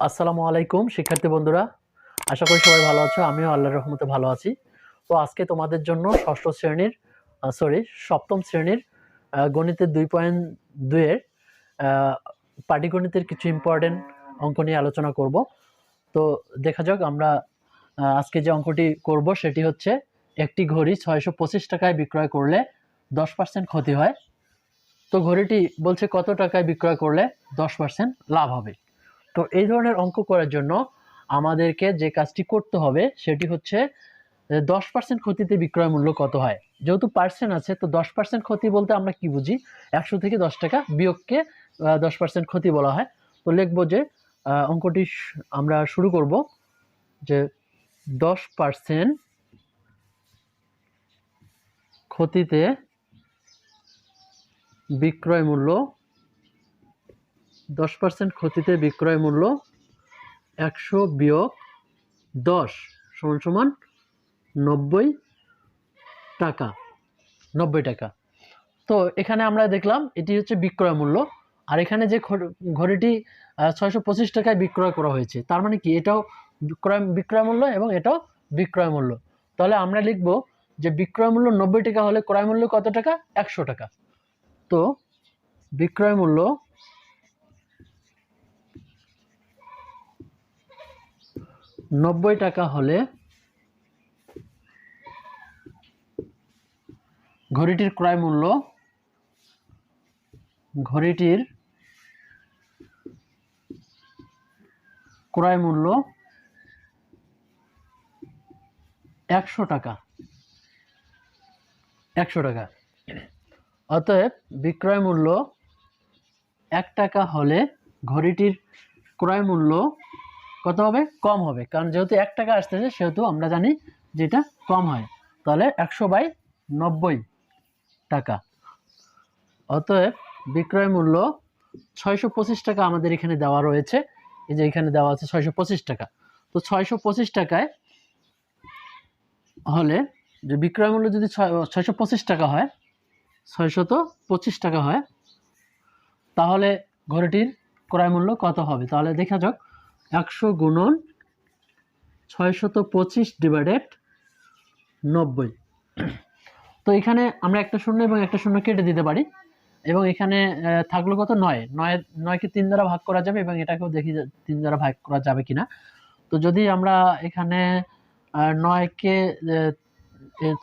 আসসালামু আলাইকুম শিক্ষার্থী বন্ধুরা, আশা করি সবাই ভালো আছো। আমিও আল্লাহর রহমতে ভালো আছি। তো আজকে তোমাদের জন্য সপ্তম শ্রেণীর গণিতের 2.2 এর পাটিগণিতের কিছু ইম্পর্টেন্ট অঙ্ক নিয়ে আলোচনা করব। তো দেখা যাক আমরা আজকে যে অঙ্কটি করব সেটি হচ্ছে একটি ঘড়ি 625 টাকায় বিক্রয় করলে 10% ক্ষতি হয়। তো ঘড়িটি বলছে কত টাকায় বিক্রয় করলে 10% লাভ হবে। তো এই ধরনের অঙ্ক করার জন্য আমাদেরকে যে কাজটি করতে হবে সেটি হচ্ছে 10% ক্ষতিতে বিক্রয় মূল্য কত হয়। যেহেতু পার্সেন্ট আছে, তো 10% ক্ষতি বলতে আমরা কি বুঝি, 100 থেকে 10 টাকা বিয়োগকে 10% ক্ষতি বলা হয়। তো লিখবো যে অঙ্কটি আমরা শুরু করব যে 10% ক্ষতিতে বিক্রয় মূল্য 10% ক্ষতিতে বিক্রয় মূল্য 100 বিয়োগ 10 সমান 90 টাকা। 90 টাকা। তো এখানে আমরা দেখলাম এটি হচ্ছে বিক্রয় মূল্য, আর এখানে যে ঘড়িটি 625 টাকায় বিক্রয় করা হয়েছে, তার মানে কি এটাও বিক্রয় মূল্য এবং এটাও বিক্রয় মূল্য। তাহলে আমরা লিখব যে বিক্রয় মূল্য 90 টাকা হলে ক্রয় মূল্য কত টাকা? 100 টাকা। তো বিক্রয় মূল্য 90 টাকা হলে ঘড়িটির ক্রয় মূল্য 100 টাকা। 100 টাকা। অতএব বিক্রয় মূল্য 1 টাকা হলে ঘড়িটির ক্রয় মূল্য কত হবে? কম হবে, কারণ যেহেতু 1 টাকা আসতেছে সেহেতু আমরা জানি যেটা কম হয়। তাহলে 100/90 টাকা। অতএব বিক্রয় মূল্য 625 টাকা আমাদের এখানে দেওয়া রয়েছে। এই যে এখানে দেওয়া আছে 625 টাকা। তো 625 টাকায় হলে যে বিক্রয় মূল্য যদি 625 টাকা হয়, 625 টাকা হয়, তাহলে ঘড়িটির ক্রয় মূল্য কত হবে? তাহলে দেখা যাক 100 গুণন 625/90। তো এখানে আমরা একটা শূন্য এবং একটা শূন্য কেটে দিতে পারি, এবং এখানে থাকলো কত? 9। 9কে 3 দ্বারা ভাগ করা যাবে, এবং এটাকেও দেখি 3 দ্বারা ভাগ করা যাবে কিনা। তো যদি আমরা এখানে 9কে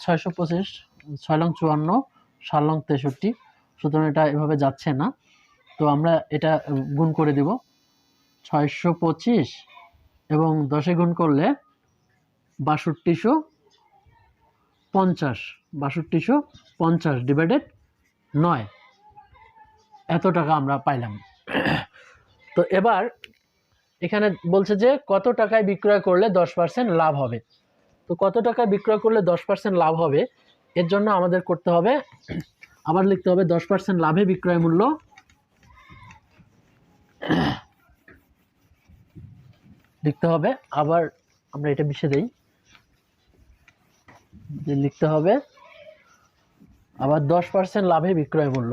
625, 6 লং 54, 7 লং 63, সুতরাং এটা এভাবে যাচ্ছে না। তো আমরা এটা গুণ করে দিব। 625 এবং 10-এ গুণ করলে 6250, 6250/9, এত টাকা আমরা পাইলাম। তো এবার এখানে বলছে যে কত টাকায় বিক্রয় করলে 10% লাভ হবে। তো কত টাকায় বিক্রয় করলে 10% লাভ হবে, এর জন্য আমাদের করতে হবে, আবার লিখতে হবে 10% লাভে বিক্রয় মূল্য লিখতে হবে। আবার আমরা এটা মিশে দেই, যে লিখতে হবে আবার 10% লাভে বিক্রয় মূল্য।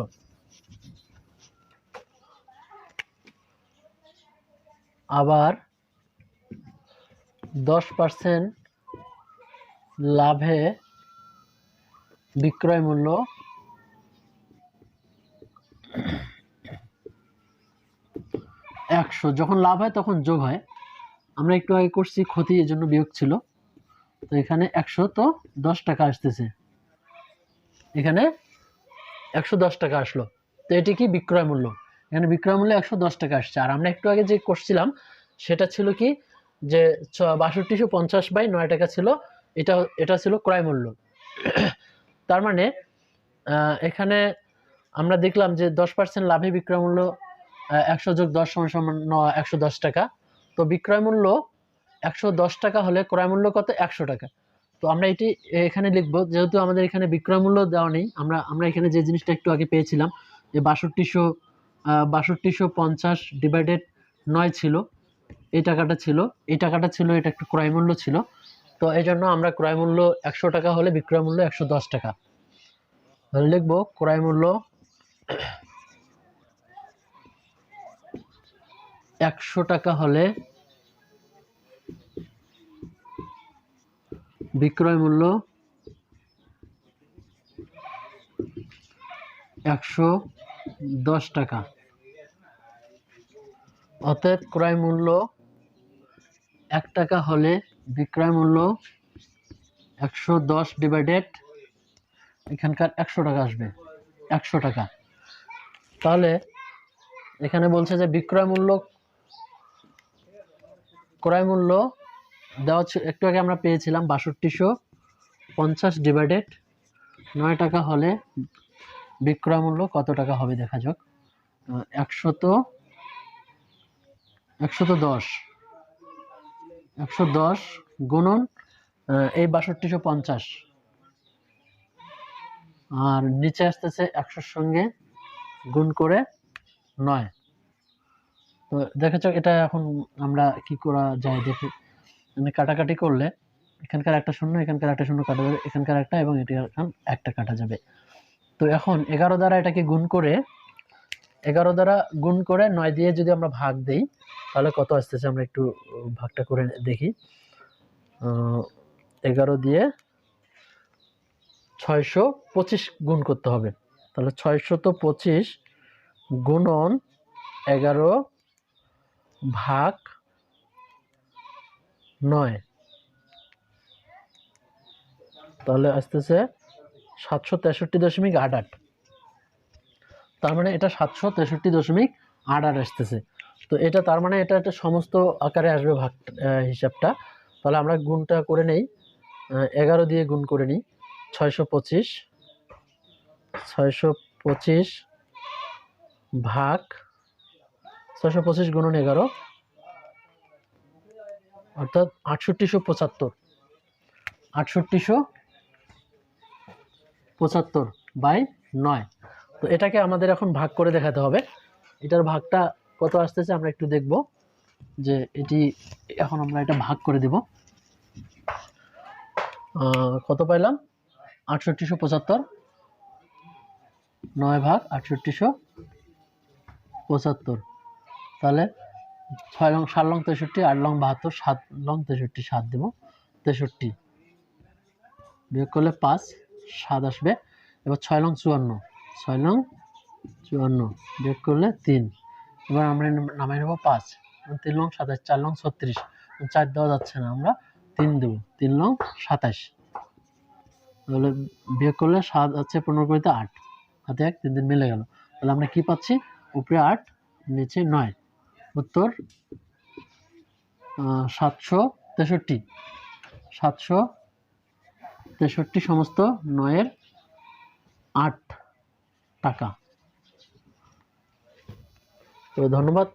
আবার 10% লাভে বিক্রয় মূল্য 100। যখন লাভ হয় তখন যোগ হয়। আমরা একটু আগে করছি ক্ষতি, এর জন্য বিয়োগ ছিল। তো এখানে 100, তো 10 টাকা আসতেছে, এখানে 110 টাকা আসলো। তো এটি কি? বিক্রয় মূল্য। এখানে বিক্রয় মূল্য 110 টাকা আসছে। আর আমরা একটু আগে যে করছিলাম সেটা ছিল কি, যে 6250/9 টাকা ছিল, এটা ছিল ক্রয় মূল্য। তার মানে এখানে আমরা দেখলাম যে 10% লাভে বিক্রয় মূল্য 100 যোগ 10 সমান 110 টাকা। তো বিক্রয় মূল্য 110 টাকা হলে ক্রয় মূল্য কত? 100 টাকা। তো আমরা এটি এখানে লিখব, যেহেতু আমাদের এখানে বিক্রয় মূল্য দেওয়া নেই। আমরা এখানে যে জিনিসটা একটু আগে পেয়েছিলাম, যে 6250/9 ছিল, এই টাকাটা ছিল, এটা একটা ক্রয় মূল্য ছিল। তো এই জন্য আমরা ক্রয় মূল্য 100 টাকা হলে বিক্রয় মূল্য 110 টাকা। তাহলে লিখবো ক্রয় মূল্য 100 টাকা হলে বিক্রয় মূল্য 110 টাকা। অতএব ক্রয় মূল্য 1 টাকা হলে বিক্রয় মূল্য 110 ডিভাইডেড এখানকার 100 টাকা আসবে, 100 টাকা। তাহলে এখানে বলছে যে বিক্রয় মূল্য ক্রয় মূল্য দেওয়া একটু আগে আমরা পেয়েছিলাম 6250 ডিভাইডেড 9 টাকা হলে বিক্রয় মূল্য কত টাকা হবে দেখা যাক। 110 গুণন এই 6250 আর নিচে আসতেছে 100 সঙ্গে গুণ করে 9। তো দেখা যাক এটা এখন আমরা কি করা যায় দেখি। মানে কাটাকাটি করলে এখানকার একটা শূন্য, এখানকার একটা শূন্য কাটা যাবে, এখানকার একটা এবং এখান একটা কাটা যাবে। তো এখন 11 দ্বারা এটাকে গুণ করে 9 দিয়ে যদি আমরা ভাগ দেই তাহলে কত আসতেছে আমরা একটু ভাগটা করে দেখি। 11 দিয়ে 625 গুণ করতে হবে। তাহলে 625 গুণন 11 ভাগ 9, তাহলে আসতেছে 763.88। তার মানে এটা 763.88 আসতেছে। তো এটা তার মানে এটা একটা সমস্ত আকারে আসবে ভাগ হিসাবটা। তাহলে আমরা গুণটা করে নেই, 11 দিয়ে গুণ করে নিই। 625 ভাগ 625 গুণন 11 অর্থাৎ 6875 বাই 9। তো এটাকে আমাদের এখন ভাগ করে দেখাতে হবে। এটার ভাগটা কত আসতেছে আমরা একটু দেখব যে এটি এখন আমরা এটা ভাগ করে দেব। কত পাইলাম? 6875, 9 ভাগ 6875। তাহলে 6 লং 7 লং 63, 8 লং 72, 7 লং 63, 7 দেব 63, বিয়োগ করলে 5, 7 আসবে। এবার 6 লং 54, 6 লং 54 বিয়োগ করলে 3। এবার আমরা নামাই নেব 5, 3 লং 27, 4 লং 36, 4 দেওয়া যাচ্ছে না, আমরা 3 দেব, 3 লং 27। তাহলে বিয়োগ করলে 7 আছে 15 করিতে 8, হাতে 1, 3 দিন মিলে গেল। তাহলে আমরা কি পাচ্ছি? উপরে 8 নিচে 9, উত্তর 763 সমস্ত 9-এর 8 টাকা। তো ধন্যবাদ।